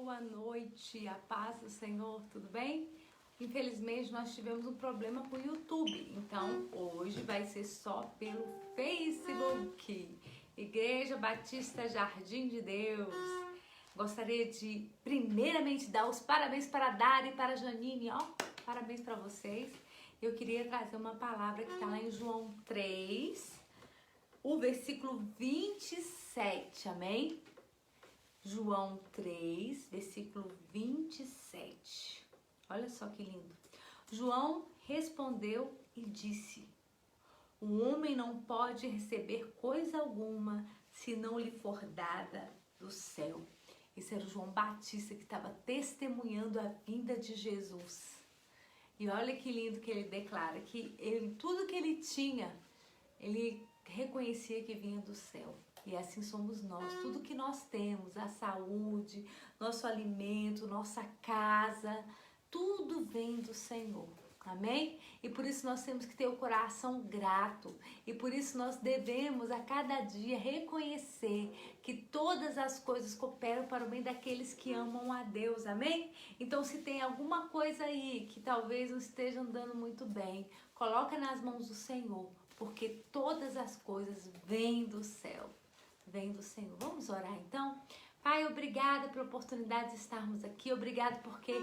boa noite, a paz do Senhor, tudo bem? Infelizmente nós tivemos um problema com o YouTube, então hoje vai ser só pelo Facebook. Igreja Batista Jardim de Deus. Gostaria de primeiramente dar os parabéns para a Dari e para a Janine, ó, parabéns para vocês. Eu queria trazer uma palavra que está lá em João 3, o versículo 27, amém? João 3, versículo 27. Olha só que lindo. João respondeu e disse: o homem não pode receber coisa alguma se não lhe for dada do céu. Esse era o João Batista que estava testemunhando a vinda de Jesus. E olha que lindo que ele declara que tudo que ele tinha, ele reconhecia que vinha do céu. E assim somos nós. Tudo que nós temos, a saúde, nosso alimento, nossa casa, tudo vem do Senhor. Amém? E por isso nós temos que ter o coração grato. E por isso nós devemos a cada dia reconhecer que todas as coisas cooperam para o bem daqueles que amam a Deus. Amém? Então se tem alguma coisa aí que talvez não esteja andando muito bem, coloca nas mãos do Senhor. Porque todas as coisas vêm do céu. Vem do Senhor. Vamos orar então? Pai, obrigada pela oportunidade de estarmos aqui. Obrigado porque,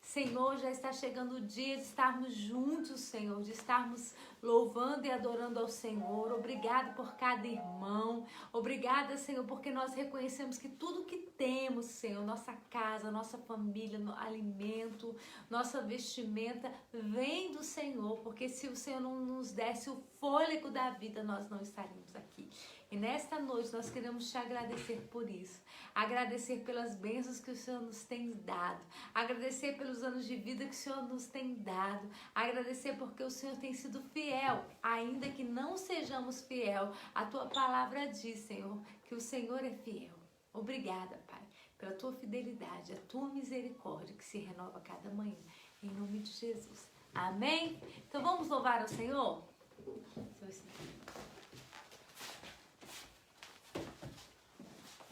Senhor, já está chegando o dia de estarmos juntos, Senhor, de estarmos louvando e adorando ao Senhor. Obrigado por cada irmão. Obrigada, Senhor, porque nós reconhecemos que tudo que temos, Senhor, nossa casa, nossa família, alimento, nossa vestimenta, vem do Senhor. Porque se o Senhor não nos desse o fôlego da vida, nós não estaríamos aqui. E nesta noite nós queremos te agradecer por isso. Agradecer pelas bênçãos que o Senhor nos tem dado. Agradecer pelos anos de vida que o Senhor nos tem dado. Agradecer porque o Senhor tem sido fiel. Ainda que não sejamos fiel, a tua palavra diz, Senhor, que o Senhor é fiel. Obrigada, Pai, pela tua fidelidade, a tua misericórdia que se renova a cada manhã. Em nome de Jesus. Amém? Então vamos louvar ao Senhor?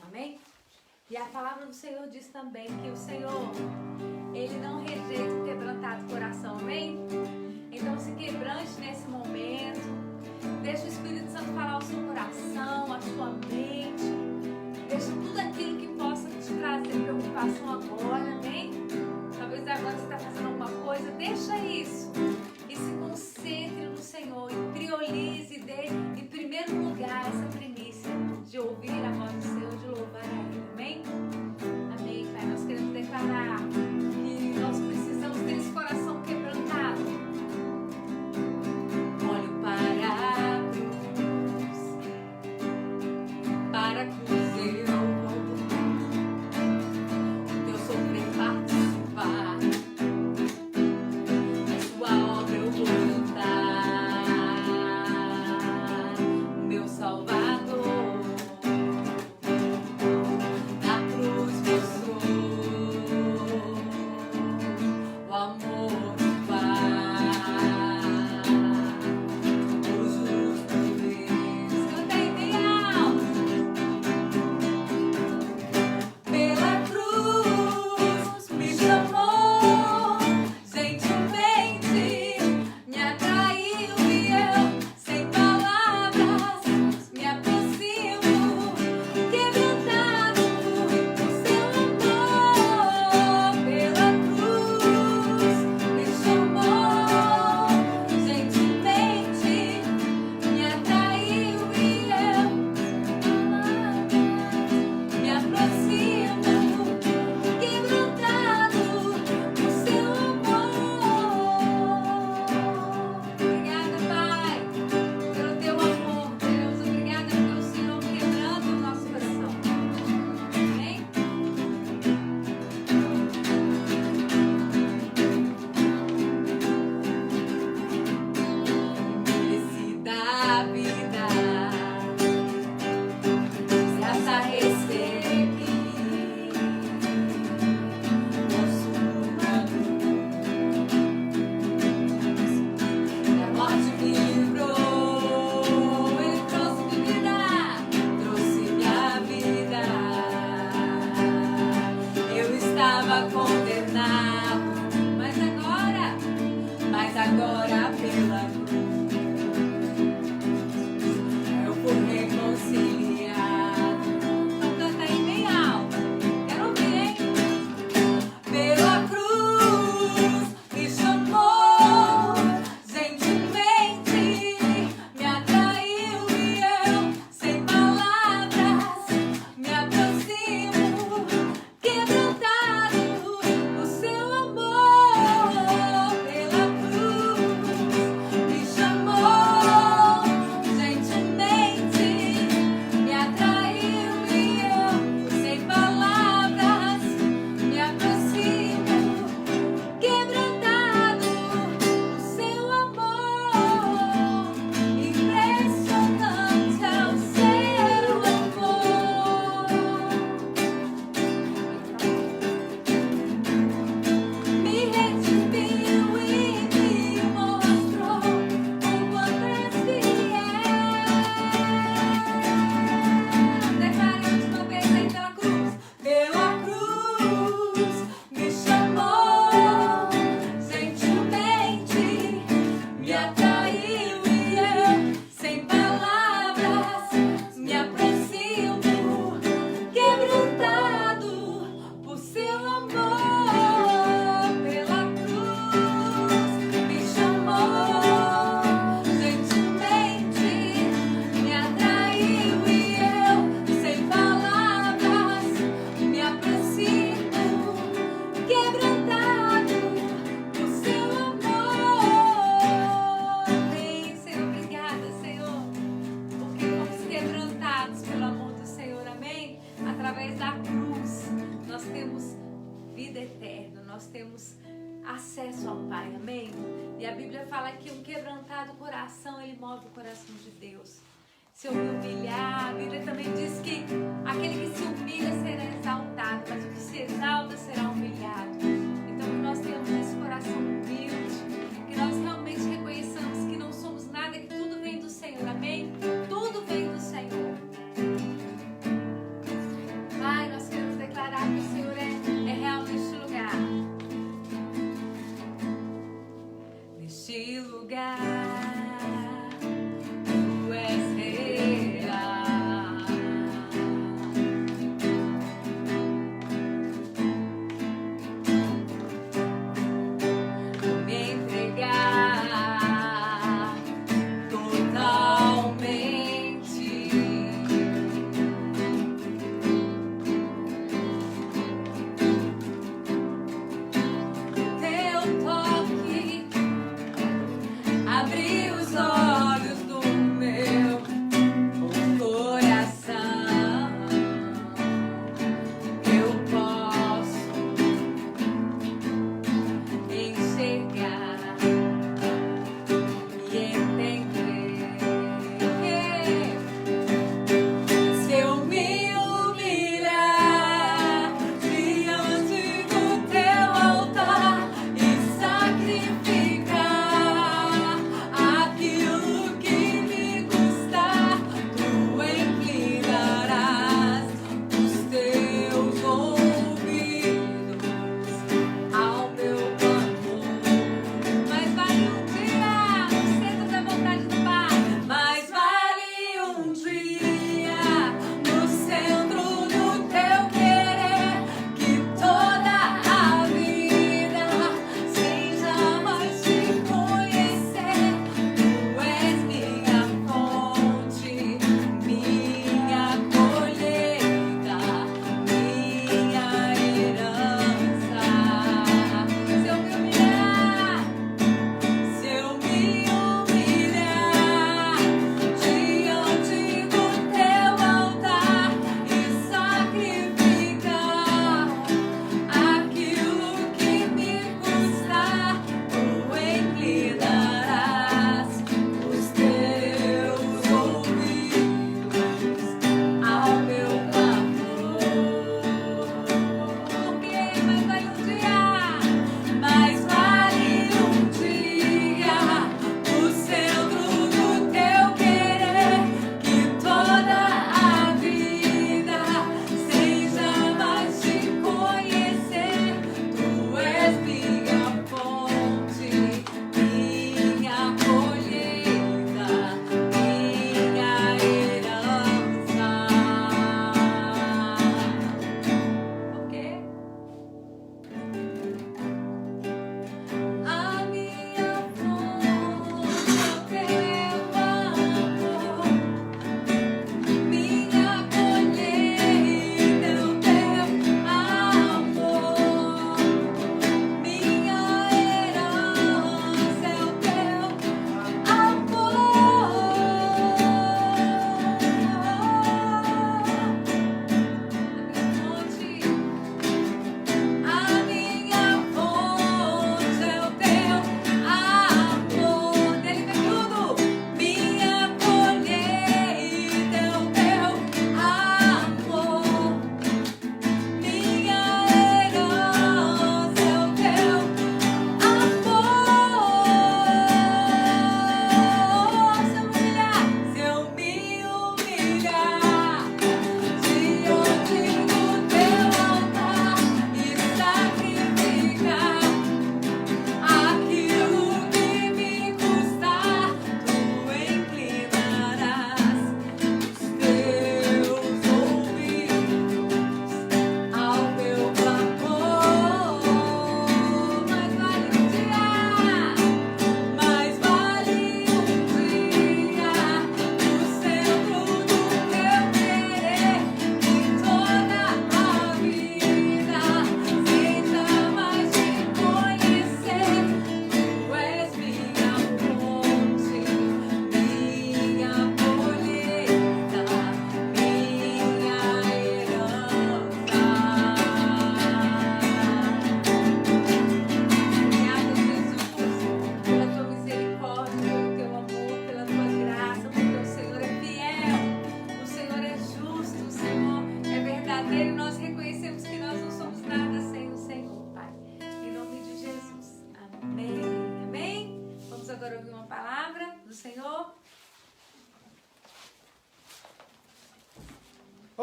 Amém? E a palavra do Senhor diz também que o Senhor, Ele não rejeita o quebrantado coração, amém? Então se quebrante nesse momento, deixa o Espírito Santo falar ao seu coração, à sua mente, deixa tudo aquilo que possa te trazer preocupação agora, amém? Talvez agora você está fazendo alguma coisa, deixa isso e se concentre no Senhor e priorize, dê em primeiro lugar essa primícia de ouvir a voz do Senhor, de louvar a Ele, amém? Amém, Pai, nós queremos declarar que nós precisamos ter esse coração quebrantado. Olho para a cruz eu vou, o teu sofrer parte estava condenado, mas agora pela cruz eu fui reconciliado. Então canta aí bem alto, quero ouvir, hein? Pela cruz me chamou, gentilmente me atraiu e eu, sem palavras, me aproximo, quebrantado o seu amor. Pela cruz me chamou, gentilmente me atraiu e eu, sem palavras, me aproximo, quebrantado o seu amor. Impressionante é o seu amor. Me redimiu e me mostrou o quanto és fiel. Declare a última vez aí pela cruz. Pela cruz me chamou, gentilmente me atraiu e eu, sem palavras, me aproximo, quebrantado por seu amor. Pela cruz me chamou, gentilmente me atraiu e eu, sem palavras, me aproximo, quebrantado por seu amor. Amém, Senhor, obrigada, Senhor, porque fomos quebrantados pelo amor do Senhor, amém? Através da cruz, nós temos vida eterna, nós temos acesso ao Pai, amém? E a Bíblia fala que um quebrantado coração, ele move o coração de Deus. Se eu me humilhar, a Bíblia também diz que aquele que se humilha será exaltado, mas o que se exalta será humilhado. Então que nós tenhamos esse coração humilde, que nós realmente reconheçamos que não somos nada, que tudo vem do Senhor, amém? Tudo vem do Senhor. Pai, nós queremos declarar que o Senhor é real neste lugar. Neste lugar, tu és real.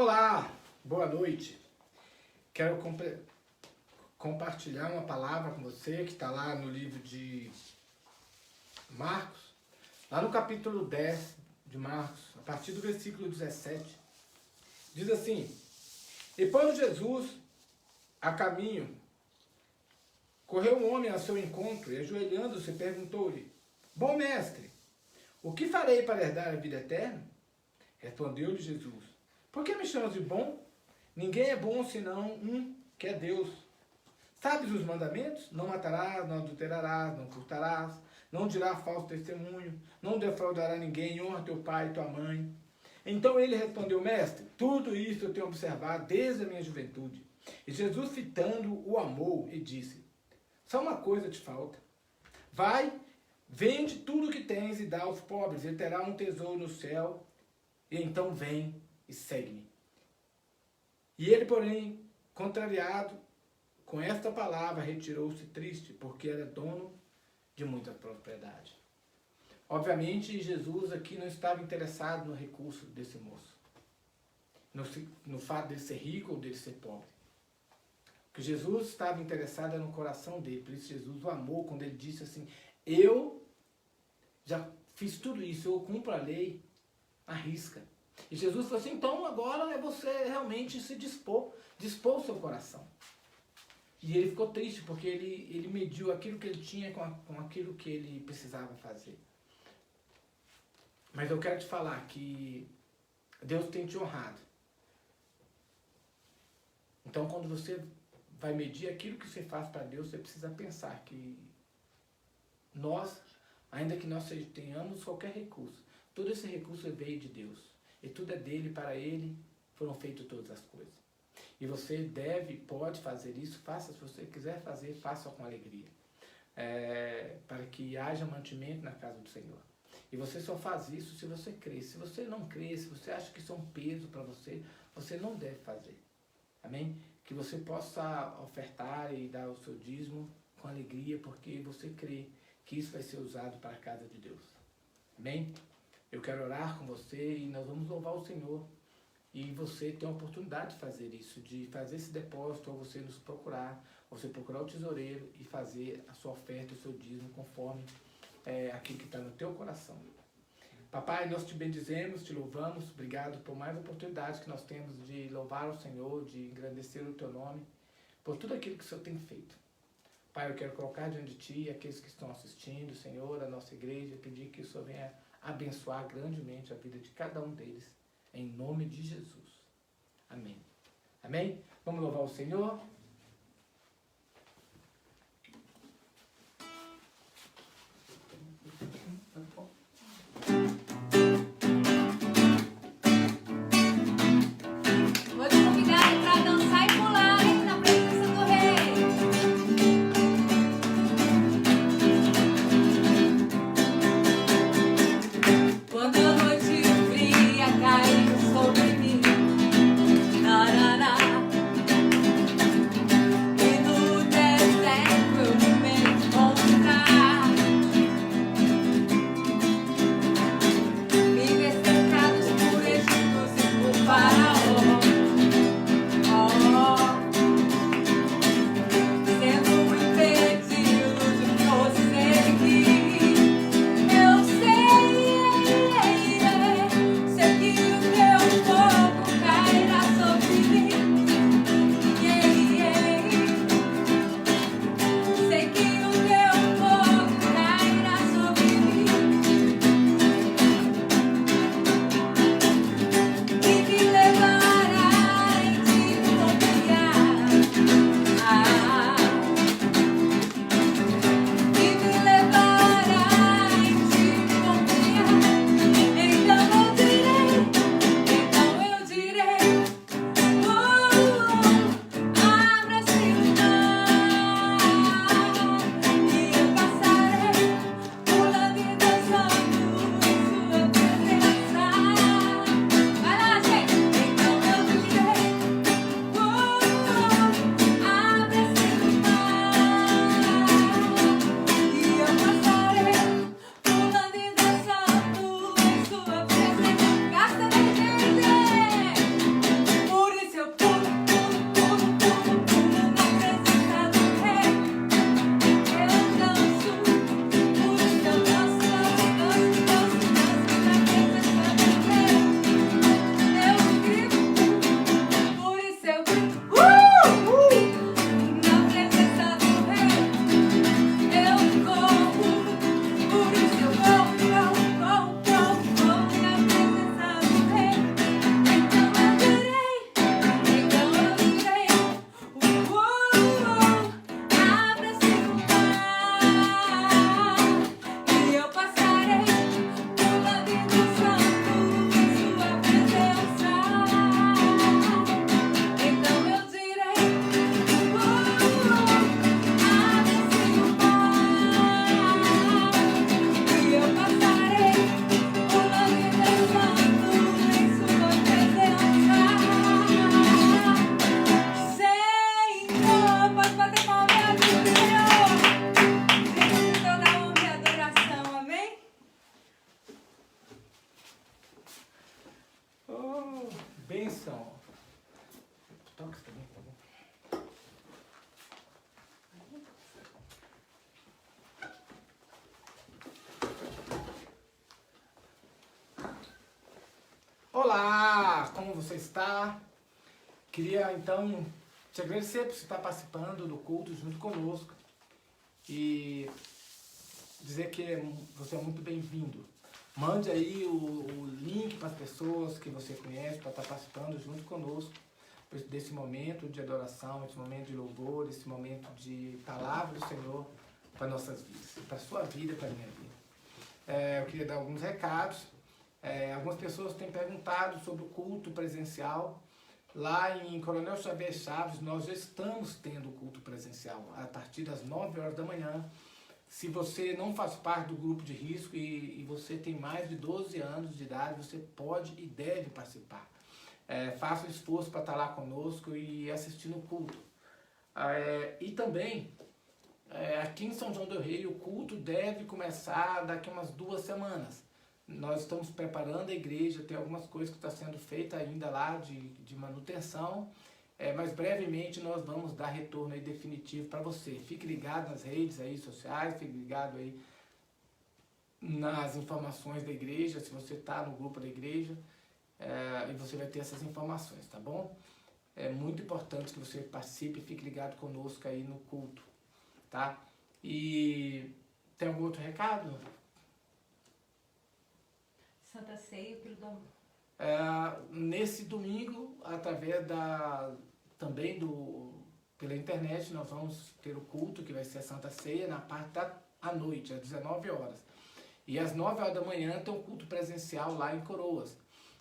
Olá, boa noite. Quero compartilhar uma palavra com você que está lá no livro de Marcos, lá no capítulo 10 de Marcos, a partir do versículo 17. Diz assim: E pondo Jesus a caminho, correu um homem ao seu encontro e, ajoelhando-se, perguntou-lhe: Bom mestre, o que farei para herdar a vida eterna? Respondeu-lhe Jesus: Por que me chamas de bom? Ninguém é bom senão um, que é Deus. Sabes os mandamentos? Não matarás, não adulterarás, não furtarás, não dirás falso testemunho, não defraudará ninguém, honra teu pai e tua mãe. Então ele respondeu: Mestre, tudo isso eu tenho observado desde a minha juventude. E Jesus, fitando, o amou e disse: Só uma coisa te falta. Vai, vende tudo o que tens e dá aos pobres, e terá um tesouro no céu, e então vem e segue-me. E ele, porém, contrariado com esta palavra, retirou-se triste, porque era dono de muita propriedade. Obviamente, Jesus aqui não estava interessado no recurso desse moço, no fato dele ser rico ou dele ser pobre. O que Jesus estava interessado era no coração dele, por isso Jesus o amou quando ele disse assim: eu já fiz tudo isso, eu cumpro a lei à risca. E Jesus falou assim: então agora é você realmente se dispor o seu coração. E ele ficou triste porque ele mediu aquilo que ele tinha com aquilo que ele precisava fazer. Mas eu quero te falar que Deus tem te honrado. Então quando você vai medir aquilo que você faz para Deus, você precisa pensar que nós, ainda que nós tenhamos qualquer recurso, todo esse recurso veio de Deus. E tudo é dele, para ele foram feitas todas as coisas. E você pode fazer isso, faça, se você quiser fazer, faça com alegria. Para que haja mantimento na casa do Senhor. E você só faz isso se você crê. Se você não crê, se você acha que isso é um peso para você, você não deve fazer. Amém? Que você possa ofertar e dar o seu dízimo com alegria, porque você crê que isso vai ser usado para a casa de Deus. Amém? Eu quero orar com você e nós vamos louvar o Senhor. E você tem a oportunidade de fazer isso, de fazer esse depósito, ou você nos procurar, ou você procurar o tesoureiro e fazer a sua oferta, o seu dízimo, conforme aquilo que está no teu coração. Papai, nós te bendizemos, te louvamos, obrigado por mais oportunidades que nós temos de louvar o Senhor, de engrandecer o teu nome, por tudo aquilo que o Senhor tem feito. Pai, eu quero colocar diante de ti aqueles que estão assistindo, Senhor, a nossa igreja, pedir que o Senhor venha abençoar grandemente a vida de cada um deles, em nome de Jesus. Amém. Amém? Vamos louvar o Senhor? Vou te convidar para dançar e pular na presença do Rei. Quando a noite fria cai sobre mim, tarará, você está. Queria, então, te agradecer por você estar participando do culto junto conosco e dizer que você é muito bem-vindo. Mande aí o link para as pessoas que você conhece para estar participando junto conosco desse momento de adoração, esse momento de louvor, esse momento de palavra do Senhor para nossas vidas, para a sua vida e para a minha vida. Eu queria dar alguns recados. Algumas pessoas têm perguntado sobre o culto presencial. Lá em Coronel Xavier Chaves, nós já estamos tendo culto presencial a partir das 9 horas da manhã. Se você não faz parte do grupo de risco e você tem mais de 12 anos de idade, você pode e deve participar. Faça o esforço para estar lá conosco e assistir no culto. E também, aqui em São João del Rei, o culto deve começar daqui a umas 2 semanas. Nós estamos preparando a igreja, tem algumas coisas que estão sendo feitas ainda lá de manutenção, mas brevemente nós vamos dar retorno aí definitivo para você. Fique ligado nas redes aí sociais, fique ligado aí nas informações da igreja, se você está no grupo da igreja, e você vai ter essas informações, tá bom? É muito importante que você participe e fique ligado conosco aí no culto, tá? E tem algum outro recado? Santa Ceia, o Quilo do Amor. Nesse domingo, através também pela internet, nós vamos ter o culto, que vai ser a Santa Ceia, na parte da noite, às 19 horas. E às 9 horas da manhã tem um culto presencial lá em Coroas.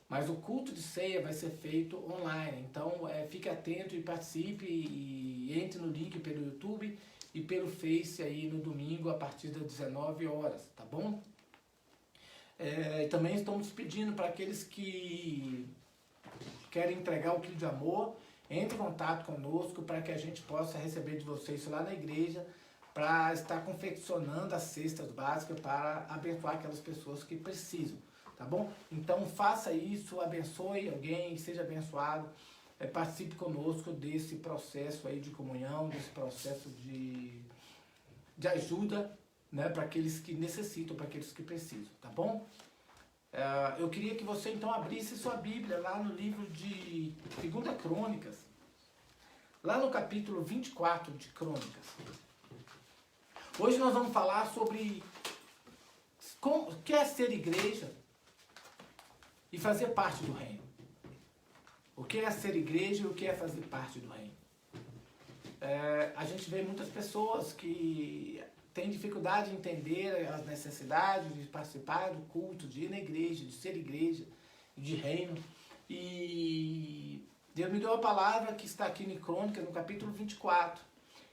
Mas o culto de ceia vai ser feito online. Então, fique atento e participe e entre no link pelo YouTube e pelo Face aí no domingo, a partir das 19 horas, tá bom? E também estamos pedindo para aqueles que querem entregar o quilo de amor, entre em contato conosco para que a gente possa receber de vocês lá na igreja para estar confeccionando as cestas básicas para abençoar aquelas pessoas que precisam, tá bom? Então faça isso, abençoe alguém, seja abençoado, participe conosco desse processo aí de comunhão, desse processo de ajuda, né, para aqueles que necessitam, para aqueles que precisam, tá bom? Eu queria que você então abrisse sua Bíblia lá no livro de 2 Crônicas, lá no capítulo 24 de Crônicas. Hoje nós vamos falar sobre o que é ser igreja e fazer parte do reino. O que é ser igreja e o que é fazer parte do reino. A gente vê muitas pessoas que têm dificuldade em entender as necessidades de participar do culto, de ir na igreja, de ser igreja, de reino. E Deus me deu a palavra que está aqui em Crônicas, no capítulo 24,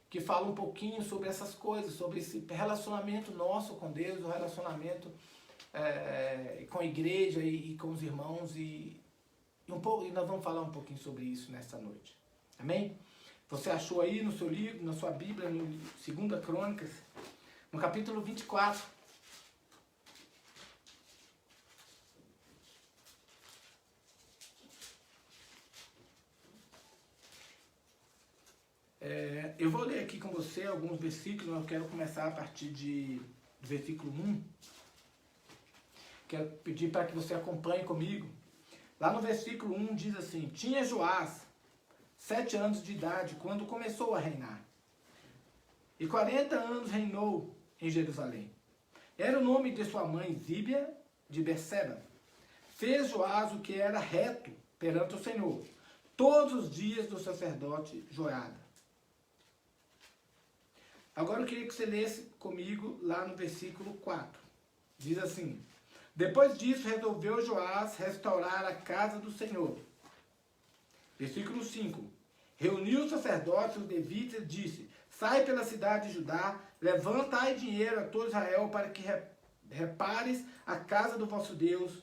que fala um pouquinho sobre essas coisas, sobre esse relacionamento nosso com Deus, o relacionamento com a igreja e com os irmãos. E nós vamos falar um pouquinho sobre isso nesta noite. Amém? Você achou aí no seu livro, na sua Bíblia, no 2 Crônicas, no capítulo 24. Eu vou ler aqui com você alguns versículos, eu quero começar a partir do versículo 1. Quero pedir para que você acompanhe comigo. Lá no versículo 1 diz assim: Tinha Joás 7 anos de idade quando começou a reinar, e 40 anos reinou em Jerusalém. Era o nome de sua mãe Zíbia de Berseba. Fez Joás o que era reto perante o Senhor, todos os dias do sacerdote Joiada. Agora eu queria que você lesse comigo lá no versículo 4. Diz assim: Depois disso resolveu Joás restaurar a casa do Senhor. Versículo 5. Reuniu os sacerdotes, os levitas, e disse: Sai pela cidade de Judá, levantai dinheiro a todo Israel para que repares a casa do vosso Deus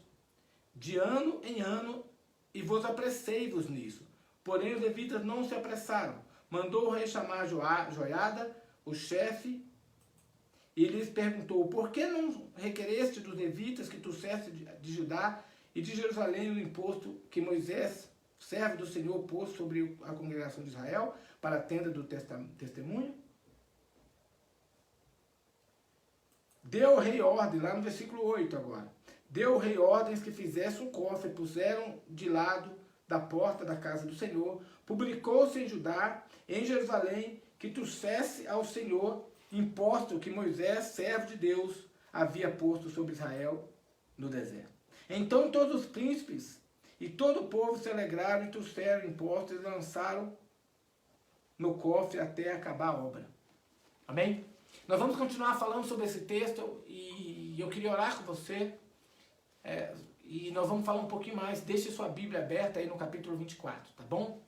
de ano em ano, e vos apressei-vos nisso. Porém os levitas não se apressaram. Mandou o rei chamar Joiada, o chefe, e lhes perguntou: Por que não requereste dos levitas que trouxeste de Judá e de Jerusalém o imposto que Moisés, servo do Senhor, pôs sobre a congregação de Israel para a tenda do testemunho? Deu o rei ordem, lá no versículo 8 agora. Deu o rei ordens que fizesse um cofre, puseram de lado da porta da casa do Senhor, publicou-se em Judá, em Jerusalém, que trouxesse ao Senhor imposto que Moisés, servo de Deus, havia posto sobre Israel no deserto. Então todos os príncipes e todo o povo se alegraram e trouxeram impostos e lançaram no cofre até acabar a obra. Amém? Nós vamos continuar falando sobre esse texto e eu queria orar com você. E nós vamos falar um pouquinho mais. Deixe sua Bíblia aberta aí no capítulo 24, tá bom?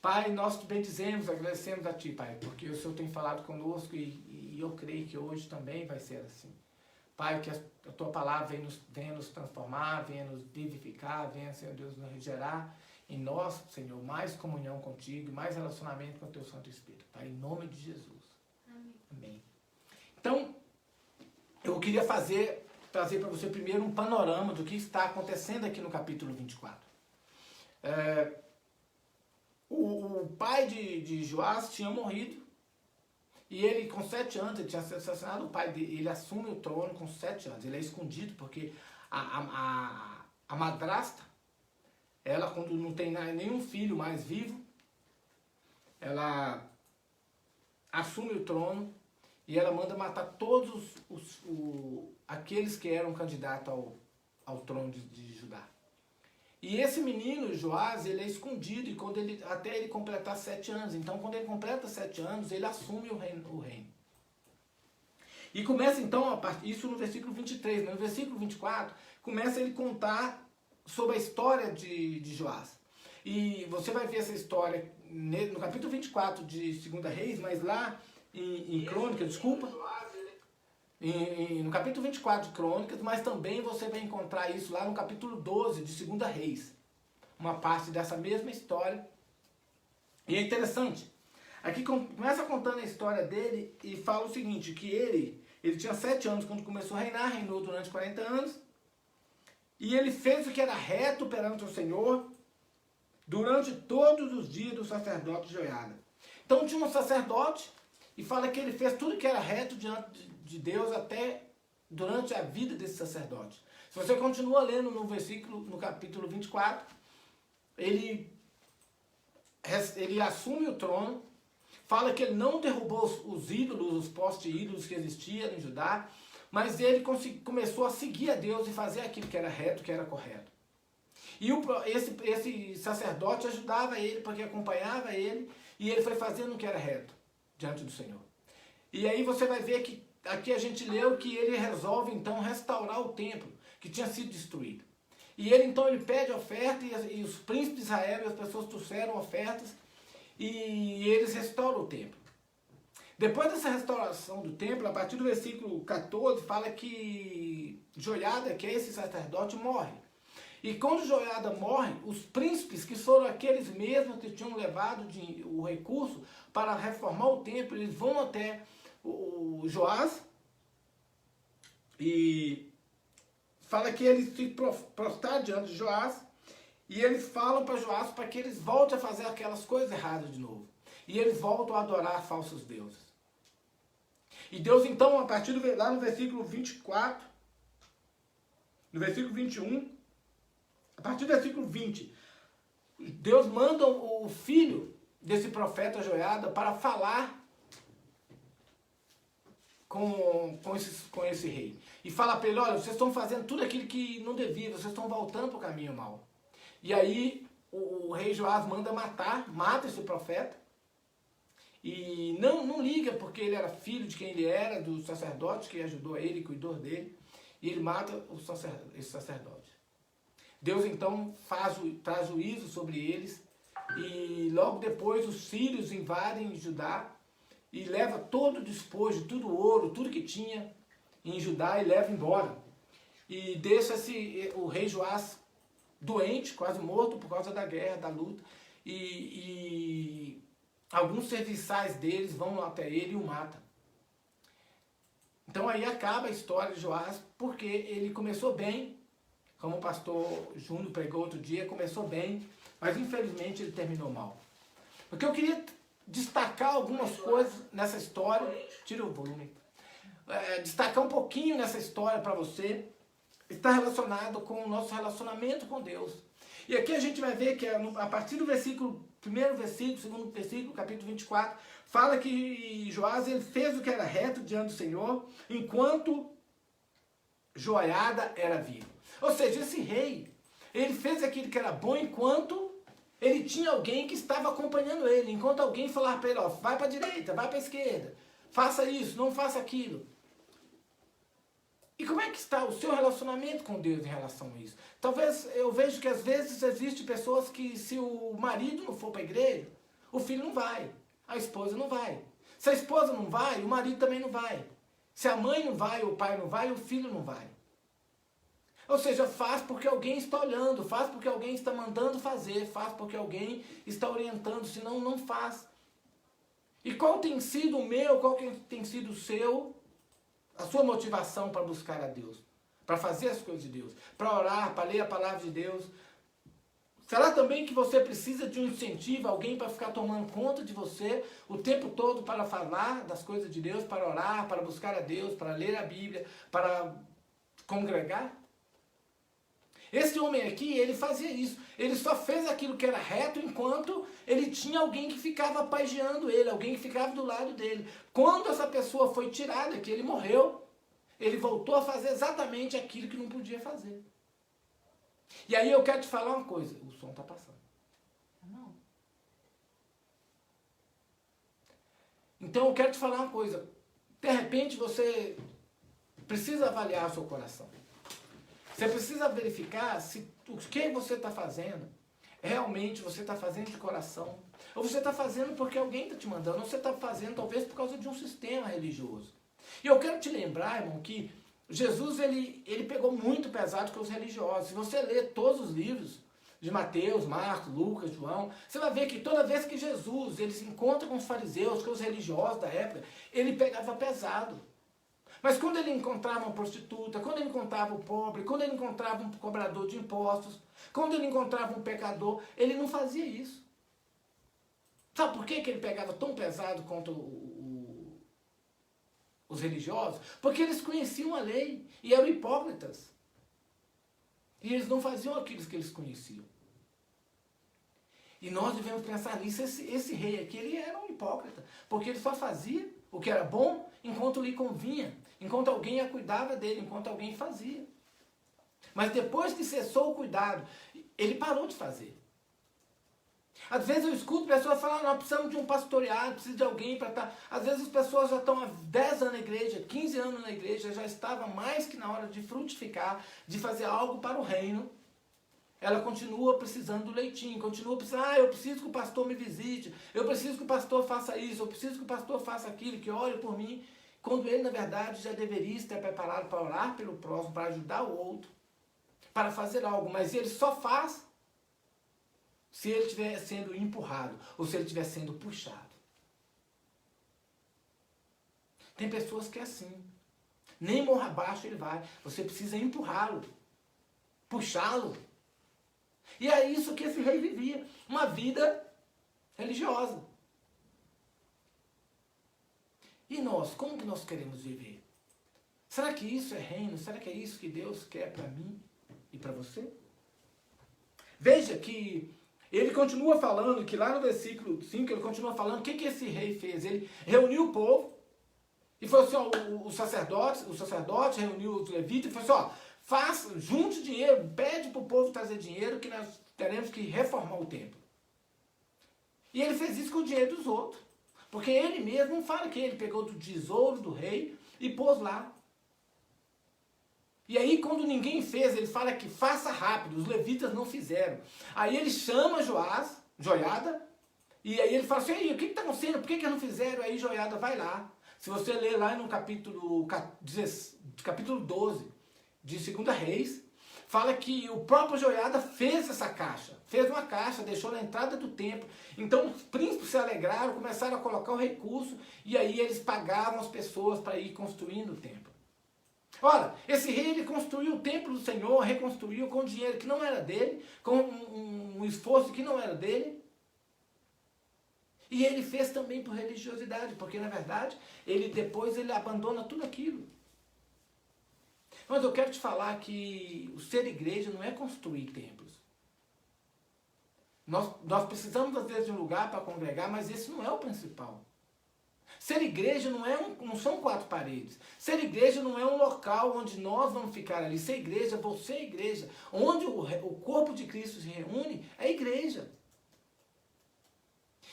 Pai, nós te bendizemos, agradecemos a Ti, Pai, porque o Senhor tem falado conosco e eu creio que hoje também vai ser assim. Pai, que a Tua palavra venha nos transformar, venha nos vivificar, venha, Senhor Deus, nos gerar em nós, Senhor, mais comunhão contigo, mais relacionamento com o Teu Santo Espírito. Pai, em nome de Jesus. Amém. Amém. Então, eu queria trazer para você primeiro um panorama do que está acontecendo aqui no capítulo 24. O pai de Joás tinha morrido e ele com 7 anos, ele tinha sido assassinado, o pai dele, ele assume o trono com 7 anos. Ele é escondido porque a madrasta, ela quando não tem nenhum filho mais vivo, ela assume o trono e ela manda matar todos aqueles que eram candidatos ao trono de Judá. E esse menino, Joás, ele é escondido e até ele completar 7 anos. Então, quando ele completa 7 anos, ele assume o reino. E começa então, isso no versículo 23, mas no versículo 24, começa ele contar sobre a história de Joás. E você vai ver essa história no capítulo 24 de 2 Reis, mas lá em Crônicas, desculpa. No capítulo 24 de Crônicas, mas também você vai encontrar isso lá no capítulo 12 de 2 Reis. Uma parte dessa mesma história. E é interessante. Aqui começa contando a história dele e fala o seguinte, que ele tinha 7 anos quando começou a reinar, reinou durante 40 anos. E ele fez o que era reto perante o Senhor durante todos os dias do sacerdote Joiada. Então tinha um sacerdote e fala que ele fez tudo que era reto diante de Deus até durante a vida desse sacerdote. Se você continua lendo no capítulo 24, ele assume o trono, fala que ele não derrubou os ídolos, os postes ídolos que existiam em Judá, mas ele começou a seguir a Deus e fazer aquilo que era reto, que era correto. E esse sacerdote ajudava ele, porque acompanhava ele, e ele foi fazendo o que era reto diante do Senhor. E aí você vai ver que aqui a gente leu que ele resolve então restaurar o templo que tinha sido destruído. E ele pede oferta e os príncipes de Israel e as pessoas trouxeram ofertas e eles restauram o templo. Depois dessa restauração do templo, a partir do versículo 14, fala que Joiada, que é esse sacerdote, morre. E quando Joiada morre, os príncipes, que foram aqueles mesmos que tinham levado o recurso para reformar o templo, eles vão até o Joás e fala que eles se prostraram diante de Joás e eles falam para Joás para que eles voltem a fazer aquelas coisas erradas de novo. E eles voltam a adorar falsos deuses. E Deus então, a partir lá no versículo 24, no versículo 21, a partir do versículo 20, Deus manda o filho desse profeta Joiada para falar com esse rei. E fala para ele, olha, vocês estão fazendo tudo aquilo que não devia, vocês estão voltando para o caminho mau. E aí o rei Joás mata esse profeta. E não liga porque ele era filho de quem ele era, do sacerdote que ajudou ele, cuidou dele. E ele mata esse sacerdote. Deus então traz juízo sobre eles. E logo depois os sírios invadem Judá e leva todo o despojo, tudo o ouro, tudo que tinha em Judá e leva embora. E deixa o rei Joás doente, quase morto por causa da guerra, da luta. E alguns serviçais deles vão até ele e o matam. Então aí acaba a história de Joás, porque ele começou bem, como o pastor Júnior pregou outro dia, começou bem, mas infelizmente ele terminou mal. Porque eu queria destacar algumas coisas nessa história, tira o volume, destacar um pouquinho nessa história para você, está relacionado com o nosso relacionamento com Deus. E aqui a gente vai ver que a partir do primeiro versículo, segundo versículo, capítulo 24, fala que Joás ele fez o que era reto diante do Senhor, enquanto Joiada era vivo. Ou seja, esse rei, ele fez aquilo que era bom enquanto ele tinha alguém que estava acompanhando ele. Enquanto alguém falava para ele, ó, vai para a direita, vai para a esquerda, faça isso, não faça aquilo. E como é que está o seu relacionamento com Deus em relação a isso? Talvez eu vejo que às vezes existem pessoas que se o marido não for para a igreja, o filho não vai, a esposa não vai. Se a esposa não vai, o marido também não vai. Se a mãe não vai, o pai não vai, o filho não vai. Ou seja, faz porque alguém está olhando, faz porque alguém está mandando fazer, faz porque alguém está orientando, senão não faz. E qual tem sido o meu, qual tem sido o seu, a sua motivação para buscar a Deus? Para fazer as coisas de Deus? Para orar, para ler a palavra de Deus? Será também que você precisa de um incentivo, alguém para ficar tomando conta de você o tempo todo para falar das coisas de Deus, para orar, para buscar a Deus, para ler a Bíblia, para congregar? Esse homem aqui, ele fazia isso. Ele só fez aquilo que era reto enquanto ele tinha alguém que ficava pagiando ele, alguém que ficava do lado dele. Quando essa pessoa foi tirada, que ele morreu, ele voltou a fazer exatamente aquilo que não podia fazer. E aí eu quero te falar uma coisa. O som está passando. Não. Então eu quero te falar uma coisa. De repente você precisa avaliar o seu coração. Você precisa verificar se o que você está fazendo, realmente você está fazendo de coração. Ou você está fazendo porque alguém está te mandando. Ou você está fazendo talvez por causa de um sistema religioso. E eu quero te lembrar, irmão, que Jesus ele pegou muito pesado com os religiosos. Se você ler todos os livros de Mateus, Marcos, Lucas, João, você vai ver que toda vez que Jesus ele se encontra com os fariseus, com os religiosos da época, ele pegava pesado. Mas quando ele encontrava uma prostituta, quando ele encontrava o pobre, quando ele encontrava um cobrador de impostos, quando ele encontrava um pecador, ele não fazia isso. Sabe por que ele pegava tão pesado contra os religiosos? Porque eles conheciam a lei e eram hipócritas. E eles não faziam aquilo que eles conheciam. E nós devemos pensar nisso. Esse rei aqui, ele era um hipócrita. Porque ele só fazia o que era bom enquanto lhe convinha. Enquanto alguém cuidava dele, enquanto alguém fazia. Mas depois que cessou o cuidado, ele parou de fazer. Às vezes eu escuto pessoas falar, nós precisamos de um pastoreado, precisa de alguém para estar... Às vezes as pessoas já estão há 10 anos na igreja, 15 anos na igreja, já estava mais que na hora de frutificar, de fazer algo para o reino. Ela continua precisando do leitinho, continua precisando, eu preciso que o pastor me visite, eu preciso que o pastor faça isso, eu preciso que o pastor faça aquilo, que ore por mim. Quando ele, na verdade, já deveria estar preparado para orar pelo próximo, para ajudar o outro, para fazer algo. Mas ele só faz se ele estiver sendo empurrado ou se ele estiver sendo puxado. Tem pessoas que é assim. Nem morra abaixo ele vai. Você precisa empurrá-lo, puxá-lo. E é isso que esse rei vivia. Uma vida religiosa. E nós, como que nós queremos viver? Será que isso é reino? Será que é isso que Deus quer para mim e para você? Veja que ele continua falando, que lá no versículo 5, ele continua falando, o que esse rei fez? Ele reuniu o povo, e falou assim, ó, o sacerdote reuniu os levitas, e falou assim, ó, junte dinheiro, pede para o povo trazer dinheiro, que nós teremos que reformar o templo. E ele fez isso com o dinheiro dos outros. Porque ele mesmo não fala que ele pegou do tesouro do rei e pôs lá. E aí quando ninguém fez, ele fala que faça rápido, os levitas não fizeram. Aí ele chama Joiada, e aí ele fala assim, aí, o que está acontecendo? Por que não fizeram? Aí Joiada vai lá. Se você ler lá no capítulo 12 de 2 Reis, fala que o próprio Joiada fez essa caixa. Fez uma caixa, deixou na entrada do templo. Então os príncipes se alegraram, começaram a colocar o recurso, e aí eles pagavam as pessoas para ir construindo o templo. Ora, esse rei ele construiu o templo do Senhor, reconstruiu com dinheiro que não era dele, com um esforço que não era dele. E ele fez também por religiosidade, porque na verdade, depois ele abandona tudo aquilo. Mas eu quero te falar que o ser igreja não é construir templos. Nós precisamos, às vezes, de um lugar para congregar, mas esse não é o principal. Ser igreja não são 4 paredes. Ser igreja não é um local onde nós vamos ficar ali. Ser igreja, você é igreja. Onde o corpo de Cristo se reúne, é igreja.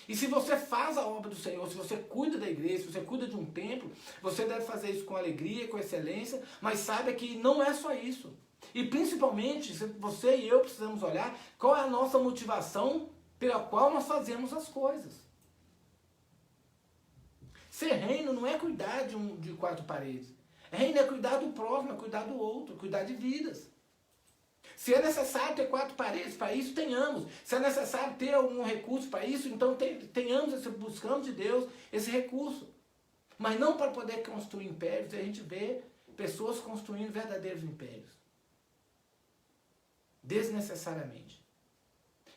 E se você faz a obra do Senhor, se você cuida da igreja, se você cuida de um templo, você deve fazer isso com alegria, com excelência, mas saiba que não é só isso. E principalmente, você e eu precisamos olhar qual é a nossa motivação pela qual nós fazemos as coisas. Ser reino não é cuidar de 4 paredes. Reino é cuidar do próximo, é cuidar do outro, cuidar de vidas. Se é necessário ter 4 paredes para isso, tenhamos. Se é necessário ter algum recurso para isso, então tenhamos, buscamos de Deus esse recurso. Mas não para poder construir impérios, e a gente vê pessoas construindo verdadeiros impérios. Desnecessariamente.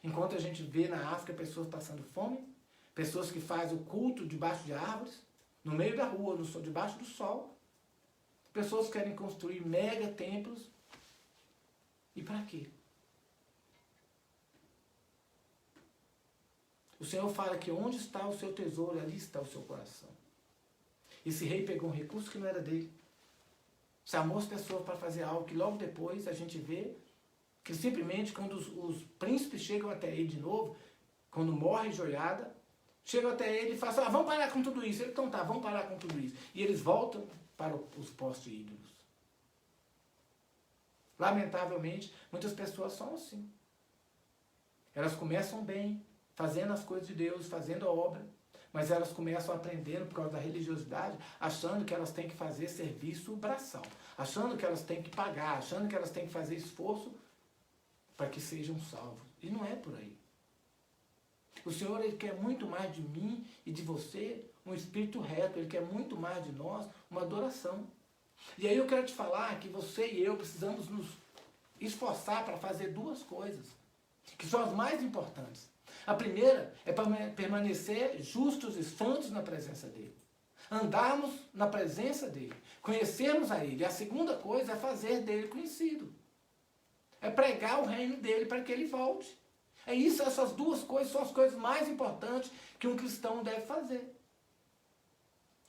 Enquanto a gente vê na África pessoas passando fome, pessoas que fazem o culto debaixo de árvores, no meio da rua, debaixo do sol. Pessoas que querem construir mega templos. E para quê? O Senhor fala que onde está o seu tesouro, ali está o seu coração. Esse rei pegou um recurso que não era dele. Chamou as pessoas para fazer algo que logo depois a gente vê que simplesmente quando os príncipes chegam até ele de novo, quando morre Joiada, chegam até ele e falam assim, vamos parar com tudo isso. Ele, então tá, vamos parar com tudo isso. E eles voltam para os postos ídolos. Lamentavelmente, muitas pessoas são assim. Elas começam bem, fazendo as coisas de Deus, fazendo a obra, mas elas começam aprendendo por causa da religiosidade, achando que elas têm que fazer serviço braçal, achando que elas têm que pagar, achando que elas têm que fazer esforço para que sejam salvos. E não é por aí. O Senhor, Ele quer muito mais de mim e de você um espírito reto. Ele quer muito mais de nós uma adoração. E aí eu quero te falar que você e eu precisamos nos esforçar para fazer 2 coisas, que são as mais importantes. A primeira é para permanecer justos e santos na presença dEle. Andarmos na presença dEle. Conhecermos a Ele. E a segunda coisa é fazer dEle conhecido. É pregar o reino dEle para que Ele volte. É isso, essas 2 coisas são as coisas mais importantes que um cristão deve fazer.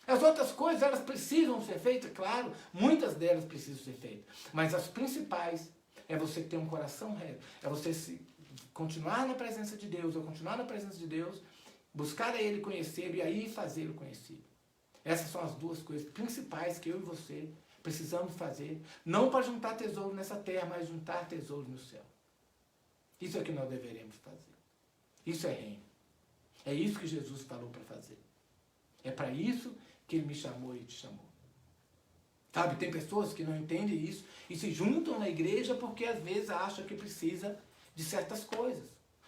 As outras coisas, elas precisam ser feitas, claro, muitas delas precisam ser feitas. Mas as principais é você ter um coração reto, é você continuar na presença de Deus, ou continuar na presença de Deus, buscar a Ele, conhecê-lo e aí fazê-lo conhecido. Essas são as 2 coisas principais que eu e você precisamos fazer, não para juntar tesouro nessa terra, mas juntar tesouro no céu. Isso é o que nós deveremos fazer. Isso é reino. É isso que Jesus falou para fazer. É para isso que Ele me chamou e te chamou. Sabe, tem pessoas que não entendem isso e se juntam na igreja porque às vezes acham que precisa de certas coisas.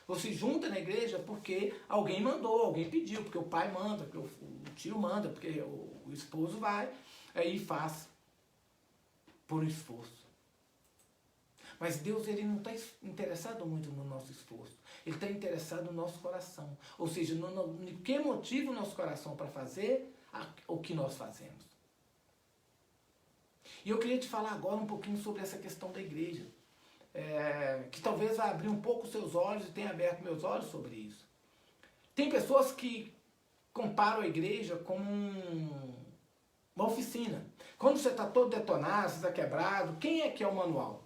Ou se junta na igreja porque alguém mandou, alguém pediu, porque o pai manda, porque o tio manda, porque o esposo vai, aí faz por esforço. Mas Deus, Ele não está interessado muito no nosso esforço. Ele está interessado no nosso coração. Ou seja, no que motiva o nosso coração para fazer o que nós fazemos. E eu queria te falar agora um pouquinho sobre essa questão da igreja. Que talvez vai abrir um pouco os seus olhos e tenha aberto meus olhos sobre isso. Tem pessoas que comparam a igreja com uma oficina. Quando você está todo detonado, você está quebrado, quem é que é o manual?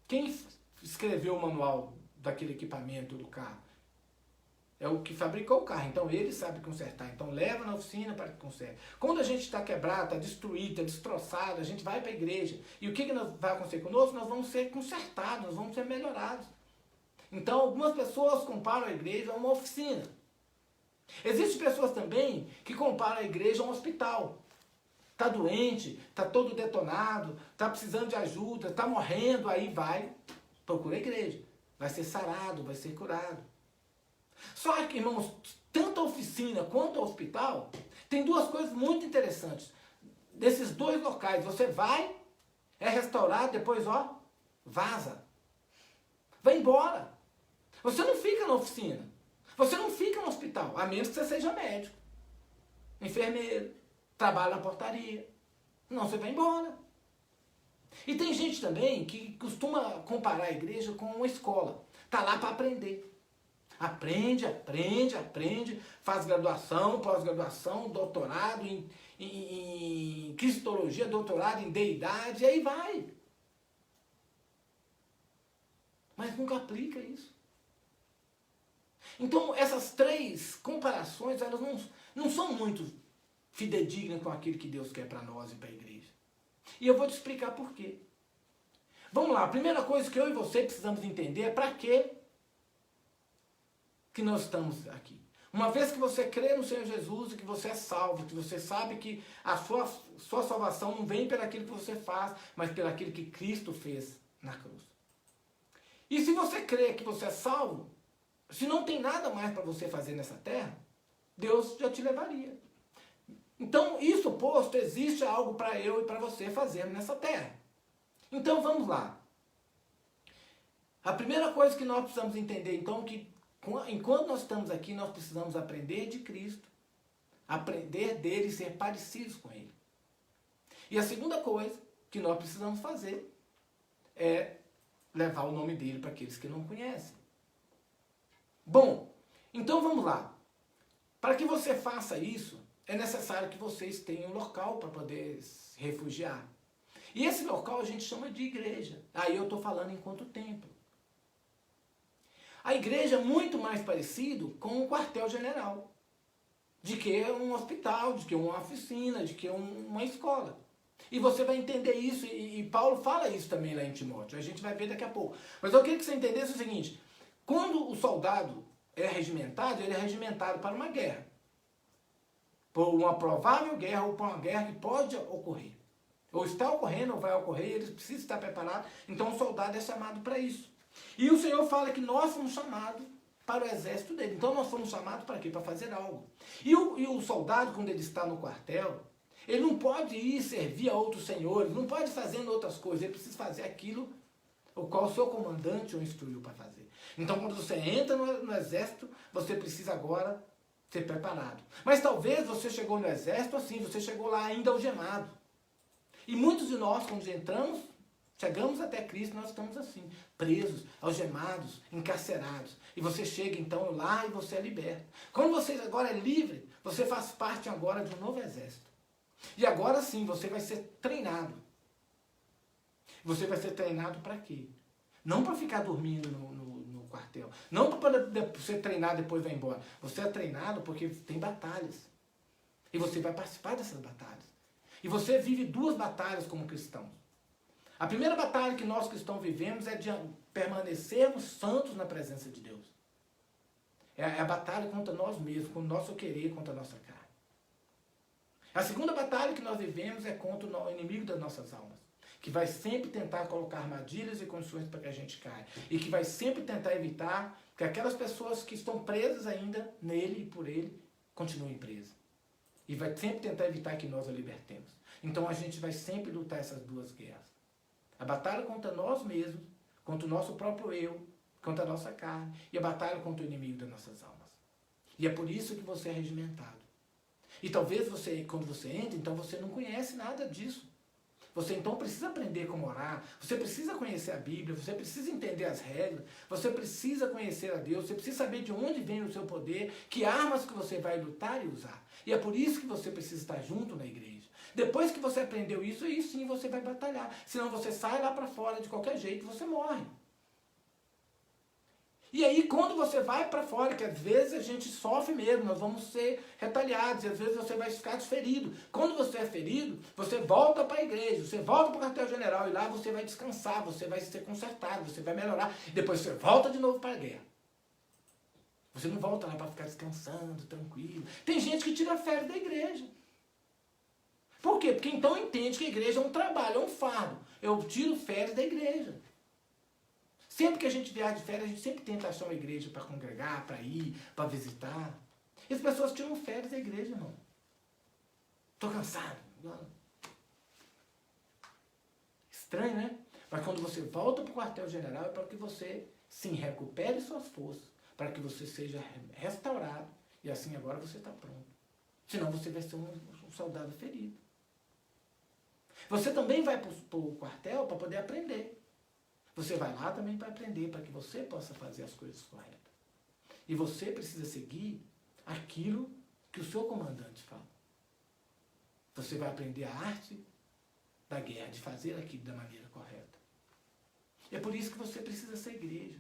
Quem escreveu o manual daquele equipamento do carro? É o que fabricou o carro, então ele sabe consertar. Então leva na oficina para que conserte. Quando a gente está quebrado, está destruído, está destroçado, a gente vai para a igreja. E o que vai acontecer conosco? Nós vamos ser consertados, nós vamos ser melhorados. Então algumas pessoas comparam a igreja a uma oficina. Existem pessoas também que comparam a igreja a um hospital. Está doente, está todo detonado, está precisando de ajuda, está morrendo, aí vai, procura a igreja. Vai ser sarado, vai ser curado. Só que, irmãos, tanto a oficina quanto o hospital, tem 2 coisas muito interessantes. Desses 2 locais, você vai, é restaurado, depois, vaza. Vai embora. Você não fica na oficina. Você não fica no hospital, a menos que você seja médico, enfermeiro, trabalha na portaria. Não, você vai embora. E tem gente também que costuma comparar a igreja com uma escola. está lá para aprender. Aprende, aprende, aprende, faz graduação, pós-graduação, doutorado em cristologia, doutorado em deidade, e aí vai. Mas nunca aplica isso. Então, essas três comparações, elas não são muito fidedignas com aquilo que Deus quer para nós e para a igreja. E eu vou te explicar por quê. Vamos lá, a primeira coisa que eu e você precisamos entender é para quê que nós estamos aqui. Uma vez que você crê no Senhor Jesus e que você é salvo, que você sabe que a sua salvação não vem pelaquilo que você faz, mas pelaquilo que Cristo fez na cruz. E se você crê que você é salvo, se não tem nada mais para você fazer nessa terra, Deus já te levaria. Então, isso posto, existe algo para eu e para você fazer nessa terra. Então, vamos lá. A primeira coisa que nós precisamos entender, então, que enquanto nós estamos aqui, nós precisamos aprender de Cristo, aprender dele e ser parecidos com ele. E a segunda coisa que nós precisamos fazer é levar o nome dele para aqueles que não conhecem. Bom, então vamos lá. Para que você faça isso, é necessário que vocês tenham um local para poder se refugiar. E esse local a gente chama de igreja. Aí eu estou falando enquanto templo. A igreja é muito mais parecido com um quartel-general, de que um hospital, de que uma oficina, de que uma escola. E você vai entender isso, e Paulo fala isso também lá em Timóteo, a gente vai ver daqui a pouco. Mas eu queria que você entendesse o seguinte, quando o soldado é regimentado, ele é regimentado para uma guerra. Por uma provável guerra ou por uma guerra que pode ocorrer. Ou está ocorrendo ou vai ocorrer, eles precisam estar preparados, então o soldado é chamado para isso. E o Senhor fala que nós fomos chamados para o exército dele. Então nós fomos chamados para quê? Para fazer algo. E o soldado, quando ele está no quartel, ele não pode ir servir a outros senhores, não pode ir fazendo outras coisas, ele precisa fazer aquilo o qual o seu comandante o instruiu para fazer. Então quando você entra no exército, você precisa agora ser preparado. Mas talvez você chegou no exército assim, você chegou lá ainda algemado. E muitos de nós, quando chegamos até Cristo, nós estamos assim, presos, algemados, encarcerados. E você chega então lá e você é liberto. Quando você agora é livre, você faz parte agora de um novo exército. E agora sim, você vai ser treinado. Você vai ser treinado para quê? Não para ficar dormindo no quartel. Não para ser treinado e depois vai embora. Você é treinado porque tem batalhas. E você vai participar dessas batalhas. E você vive duas batalhas como cristão. A primeira batalha que nós cristãos vivemos é de permanecermos santos na presença de Deus. É a batalha contra nós mesmos, contra o nosso querer, contra a nossa carne. A segunda batalha que nós vivemos é contra o inimigo das nossas almas, que vai sempre tentar colocar armadilhas e condições para que a gente caia. E que vai sempre tentar evitar que aquelas pessoas que estão presas ainda nele e por ele, continuem presas. E vai sempre tentar evitar que nós a libertemos. Então a gente vai sempre lutar essas duas guerras. A batalha contra nós mesmos, contra o nosso próprio eu, contra a nossa carne, e a batalha contra o inimigo das nossas almas. E é por isso que você é regimentado. E talvez você, quando você entra, então você não conhece nada disso. Você então precisa aprender como orar, você precisa conhecer a Bíblia, você precisa entender as regras, você precisa conhecer a Deus, você precisa saber de onde vem o seu poder, que armas que você vai lutar e usar. E é por isso que você precisa estar junto na igreja. Depois que você aprendeu isso, aí sim você vai batalhar. Senão você sai lá para fora de qualquer jeito e você morre. E aí quando você vai para fora, que às vezes a gente sofre mesmo, nós vamos ser retaliados, e às vezes você vai ficar ferido. Quando você é ferido, você volta para a igreja, você volta para o quartel-general, e lá você vai descansar, você vai ser consertado, você vai melhorar. Depois você volta de novo para a guerra. Você não volta lá para ficar descansando, tranquilo. Tem gente que tira férias da igreja. Por quê? Porque então entende que a igreja é um trabalho, é um fardo. Eu tiro férias da igreja. Sempre que a gente viaja de férias, a gente sempre tenta achar uma igreja para congregar, para ir, para visitar. E as pessoas tiram férias da igreja, irmão. Estou cansado. Estranho, né? Mas quando você volta para o quartel-general, é para que você, sim, recupere suas forças, para que você seja restaurado, e assim agora você está pronto. Senão você vai ser um soldado ferido. Você também vai para o quartel para poder aprender. Você vai lá também para aprender, para que você possa fazer as coisas corretas. E você precisa seguir aquilo que o seu comandante fala. Você vai aprender a arte da guerra, de fazer aquilo da maneira correta. É por isso que você precisa ser igreja.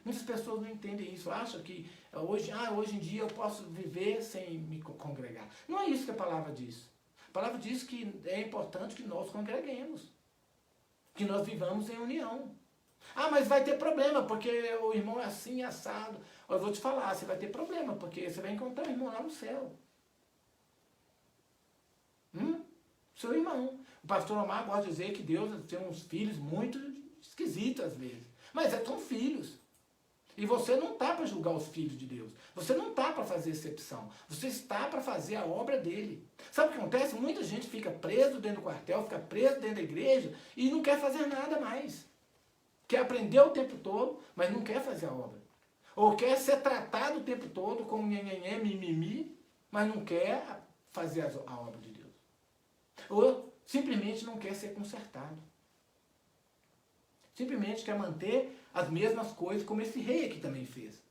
Muitas pessoas não entendem isso, acham que hoje em dia eu posso viver sem me congregar. Não é isso que a palavra diz. A palavra diz que é importante que nós congreguemos, que nós vivamos em união. Mas vai ter problema, porque o irmão é assim, assado. Eu vou te falar, você vai ter problema, porque você vai encontrar o irmão lá no céu. Seu irmão. O pastor Omar gosta de dizer que Deus tem uns filhos muito esquisitos às vezes. Mas são filhos. E você não está para julgar os filhos de Deus. Você não está para fazer exceção. Você está para fazer a obra dele. Sabe o que acontece? Muita gente fica preso dentro do quartel, fica preso dentro da igreja e não quer fazer nada mais. Quer aprender o tempo todo, mas não quer fazer a obra. Ou quer ser tratado o tempo todo como nhenhenhé, mimimi, mas não quer fazer a obra de Deus. Ou simplesmente não quer ser consertado. Simplesmente quer manter as mesmas coisas como esse rei aqui também fez.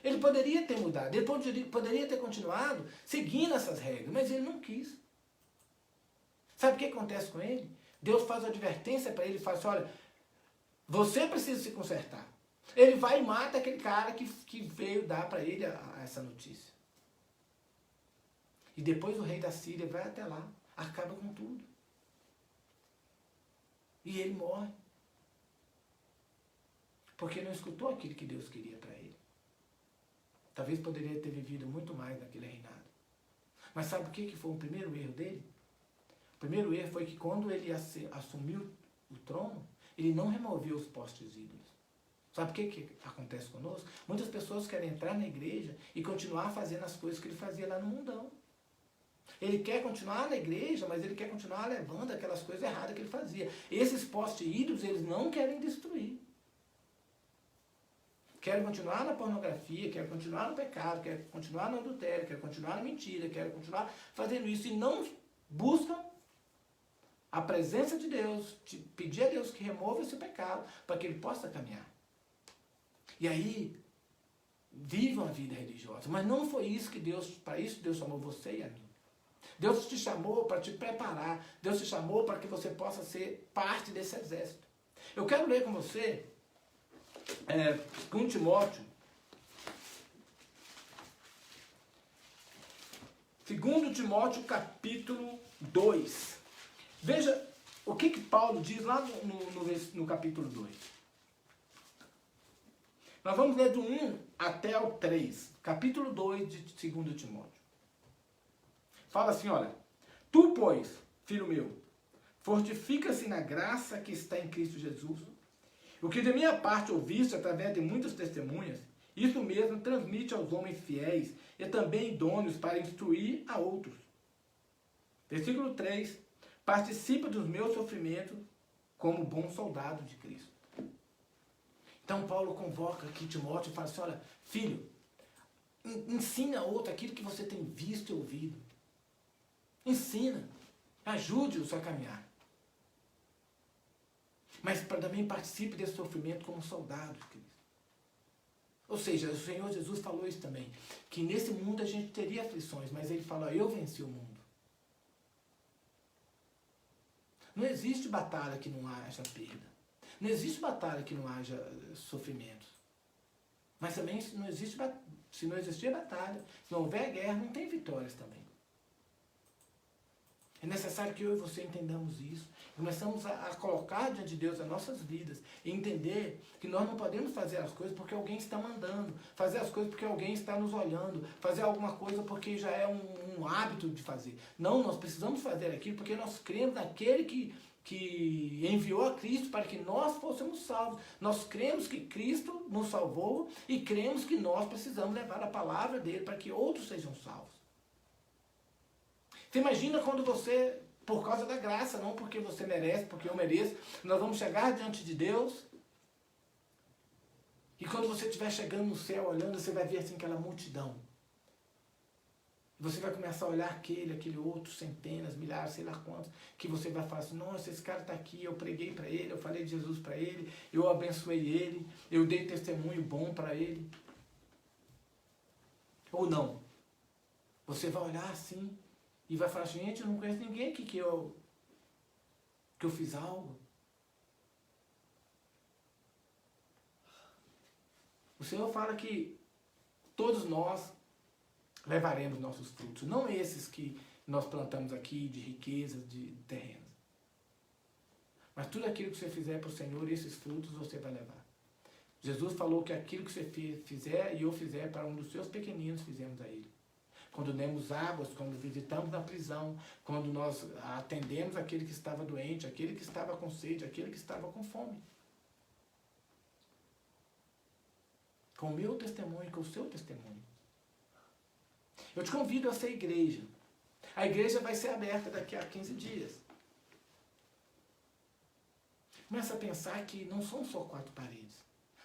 Ele poderia ter mudado, ele poderia ter continuado seguindo essas regras, mas ele não quis. Sabe o que acontece com ele? Deus faz uma advertência para ele e fala assim, olha, você precisa se consertar. Ele vai e mata aquele cara que veio dar para ele essa notícia. E depois o rei da Síria vai até lá, acaba com tudo. E ele morre. Porque não escutou aquilo que Deus queria para ele. Talvez poderia ter vivido muito mais naquele reinado. Mas sabe o que foi o primeiro erro dele? O primeiro erro foi que quando ele assumiu o trono, ele não removeu os postes ídolos. Sabe o que acontece conosco? Muitas pessoas querem entrar na igreja e continuar fazendo as coisas que ele fazia lá no mundão. Ele quer continuar na igreja, mas ele quer continuar levando aquelas coisas erradas que ele fazia. Esses postes ídolos, eles não querem destruir. Querem continuar na pornografia, querem continuar no pecado, querem continuar no adultério, querem continuar na mentira, querem continuar fazendo isso e não buscam a presença de Deus, pedir a Deus que remova esse pecado para que ele possa caminhar. E aí, vivam a vida religiosa. Mas não foi isso que para isso Deus chamou você e a mim. Deus te chamou para te preparar. Deus te chamou para que você possa ser parte desse exército. Eu quero ler com você 2 Timóteo. 2 Timóteo capítulo 2. Veja o que Paulo diz lá no capítulo 2. Nós vamos ler do 1 até o 3. Capítulo 2 de 2 Timóteo. Fala assim, olha. Tu, pois, filho meu, fortifica-se na graça que está em Cristo Jesus. O que de minha parte ouviste através de muitas testemunhas, isso mesmo transmite aos homens fiéis e também idôneos para instruir a outros. Versículo 3. Participa dos meus sofrimentos como bom soldado de Cristo. Então Paulo convoca aqui Timóteo e fala assim, olha, filho, ensina a outro aquilo que você tem visto e ouvido. Ensina, ajude-os a caminhar. Mas também participe desse sofrimento como soldado de Cristo. Ou seja, o Senhor Jesus falou isso também, que nesse mundo a gente teria aflições, mas ele falou, eu venci o mundo. Não existe batalha que não haja perda. Não existe batalha que não haja sofrimento. Mas também se não existir batalha, se não houver guerra, não tem vitórias também. É necessário que eu e você entendamos isso. Começamos a colocar diante de Deus as nossas vidas e entender que nós não podemos fazer as coisas porque alguém está mandando, fazer as coisas porque alguém está nos olhando, fazer alguma coisa porque já é um hábito de fazer. Não, nós precisamos fazer aquilo porque nós cremos naquele que enviou a Cristo para que nós fôssemos salvos. Nós cremos que Cristo nos salvou e cremos que nós precisamos levar a palavra dele para que outros sejam salvos. Você imagina quando você, por causa da graça, não porque você merece, porque eu mereço, nós vamos chegar diante de Deus e quando você estiver chegando no céu, olhando, você vai ver assim aquela multidão. Você vai começar a olhar aquele outro, centenas, milhares, sei lá quantos, que você vai falar assim, nossa, esse cara está aqui, eu preguei para ele, eu falei de Jesus para ele, eu abençoei ele, eu dei testemunho bom para ele. Ou não. Você vai olhar assim e vai falar, gente, eu não conheço ninguém aqui que eu fiz algo. O Senhor fala que todos nós levaremos nossos frutos. Não esses que nós plantamos aqui de riquezas, de terrenos. Mas tudo aquilo que você fizer para o Senhor, esses frutos você vai levar. Jesus falou que aquilo que você fizer e eu fizer para um dos seus pequeninos, fizemos a ele. Quando demos águas, quando visitamos na prisão, quando nós atendemos aquele que estava doente, aquele que estava com sede, aquele que estava com fome. Com o meu testemunho, com o seu testemunho. Eu te convido a ser igreja. A igreja vai ser aberta daqui a 15 dias. Começa a pensar que não são só 4 paredes.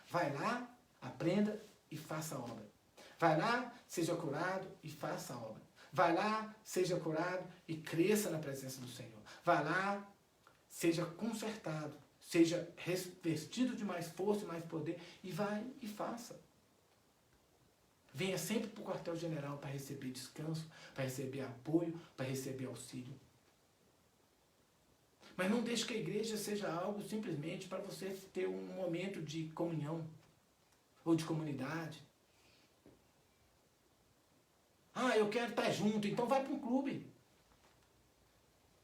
Vai lá, aprenda e faça a obra. Vai lá, seja curado e faça a obra. Vai lá, seja curado e cresça na presença do Senhor. Vai lá, seja consertado, seja revestido de mais força e mais poder e vai e faça. Venha sempre para o quartel-general para receber descanso, para receber apoio, para receber auxílio. Mas não deixe que a igreja seja algo simplesmente para você ter um momento de comunhão ou de comunidade. Ah, eu quero estar junto, então vai para um clube.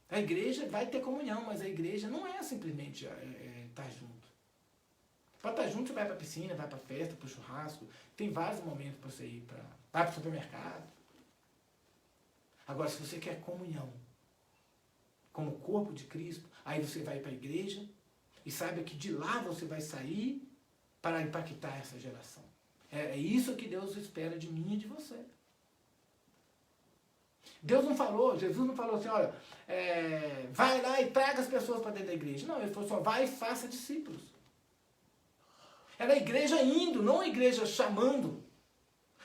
A igreja vai ter comunhão, mas a igreja não é simplesmente estar junto. Para estar junto, você vai para a piscina, vai para a festa, para o churrasco. Tem vários momentos para você ir vai para o supermercado. Agora, se você quer comunhão, como corpo de Cristo, aí você vai para a igreja e saiba que de lá você vai sair para impactar essa geração. É isso que Deus espera de mim e de você. Deus não falou, Jesus não falou assim, olha, vai lá e traga as pessoas para dentro da igreja. Não, ele falou só, vai e faça discípulos. Era a igreja indo, não a igreja chamando.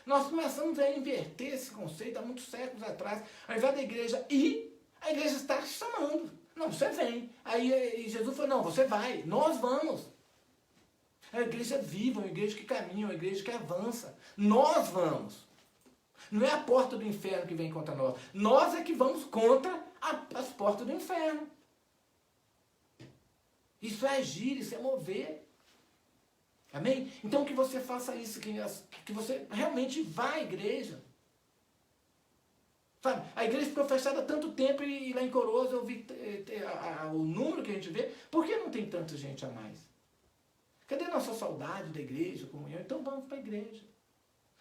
Nós começamos a inverter esse conceito há muitos séculos atrás. Ao invés da igreja ir, a igreja está chamando. Não, você vem. Aí Jesus falou, não, você vai, nós vamos. É uma igreja viva, uma igreja que caminha, uma igreja que avança. Nós vamos. Não é a porta do inferno que vem contra nós. Nós é que vamos contra as portas do inferno. Isso é agir, isso é mover. Amém? Então que você faça isso, que você realmente vá à igreja. Sabe? A igreja ficou fechada há tanto tempo e lá em Coroas eu vi o número que a gente vê. Por que não tem tanta gente a mais? Cadê a nossa saudade da igreja, comunhão? Então vamos para a igreja.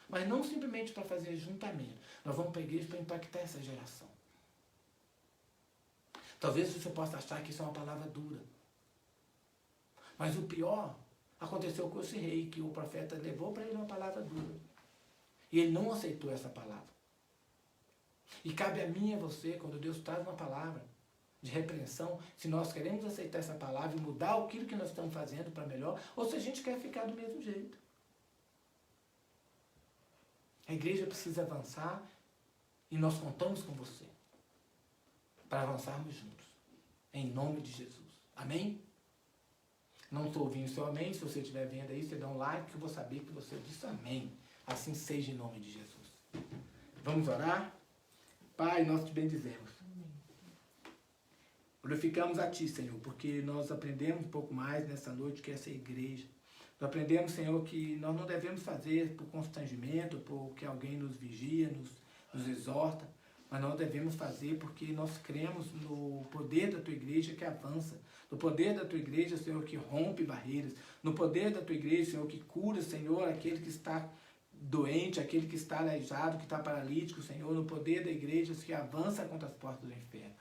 Mas não simplesmente para fazer juntamento. Nós vamos para a igreja para impactar essa geração. Talvez você possa achar que isso é uma palavra dura. Mas o pior aconteceu com esse rei, que o profeta levou para ele uma palavra dura. E ele não aceitou essa palavra. E cabe a mim e a você, quando Deus traz uma palavra de repreensão, se nós queremos aceitar essa palavra e mudar aquilo que nós estamos fazendo para melhor, ou se a gente quer ficar do mesmo jeito. A igreja precisa avançar e nós contamos com você para avançarmos juntos. Em nome de Jesus. Amém? Não estou ouvindo o seu amém. Se você estiver vendo aí, você dá um like que eu vou saber que você disse amém. Assim seja em nome de Jesus. Vamos orar? Pai, nós te bendizemos. Glorificamos a Ti, Senhor, porque nós aprendemos um pouco mais nessa noite que essa igreja. Nós aprendemos, Senhor, que nós não devemos fazer por constrangimento, porque alguém nos vigia, nos exorta, mas nós devemos fazer porque nós cremos no poder da Tua igreja que avança, no poder da Tua igreja, Senhor, que rompe barreiras, no poder da Tua igreja, Senhor, que cura, Senhor, aquele que está doente, aquele que está aleijado, que está paralítico, Senhor, no poder da igreja que avança contra as portas do inferno.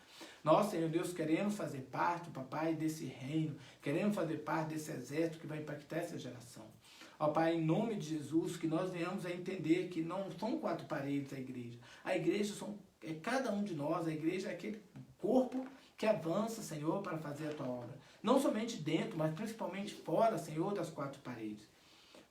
Nós, Senhor Deus, queremos fazer parte, Papai, desse reino, queremos fazer parte desse exército que vai impactar essa geração. Ó Pai, em nome de Jesus, que nós venhamos a entender que não são 4 paredes a igreja. A igreja é cada um de nós, a igreja é aquele corpo que avança, Senhor, para fazer a Tua obra. Não somente dentro, mas principalmente fora, Senhor, das 4 paredes.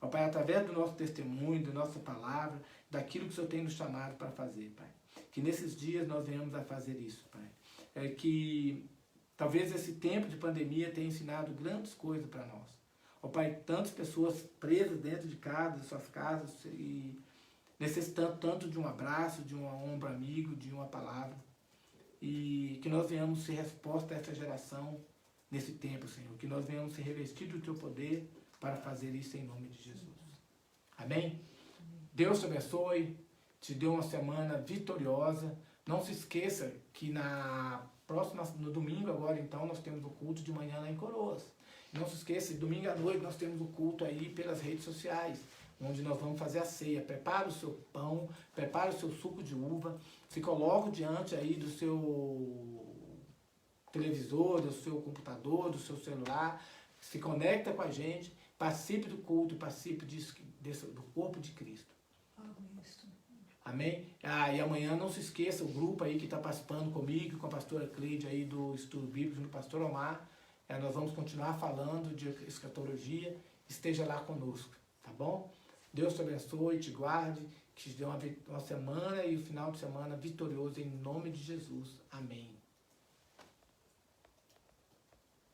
Ó Pai, através do nosso testemunho, da nossa palavra, daquilo que o Senhor tem nos chamado para fazer, Pai. Que nesses dias nós venhamos a fazer isso, Pai. Que talvez esse tempo de pandemia tenha ensinado grandes coisas para nós. Ó Pai, tantas pessoas presas dentro de casa, de suas casas, e necessitando tanto de um abraço, de um ombro amigo, de uma palavra. E que nós venhamos ser resposta a essa geração nesse tempo, Senhor. Que nós venhamos ser revestidos do Teu poder para fazer isso em nome de Jesus. Amém? Deus te abençoe, te dê uma semana vitoriosa. Não se esqueça que no domingo agora, então, nós temos o culto de manhã lá em Coroas. Não se esqueça, domingo à noite nós temos o culto aí pelas redes sociais, onde nós vamos fazer a ceia. Prepara o seu pão, prepara o seu suco de uva, se coloca diante aí do seu televisor, do seu computador, do seu celular, se conecta com a gente, participe do culto, participe do corpo de Cristo. Amém? E amanhã não se esqueça, o grupo aí que está participando comigo, com a pastora Cleide aí do Estudo Bíblico, do pastor Omar, nós vamos continuar falando de escatologia, esteja lá conosco, tá bom? Deus te abençoe, te guarde, que te dê uma semana e o final de semana vitorioso em nome de Jesus. Amém.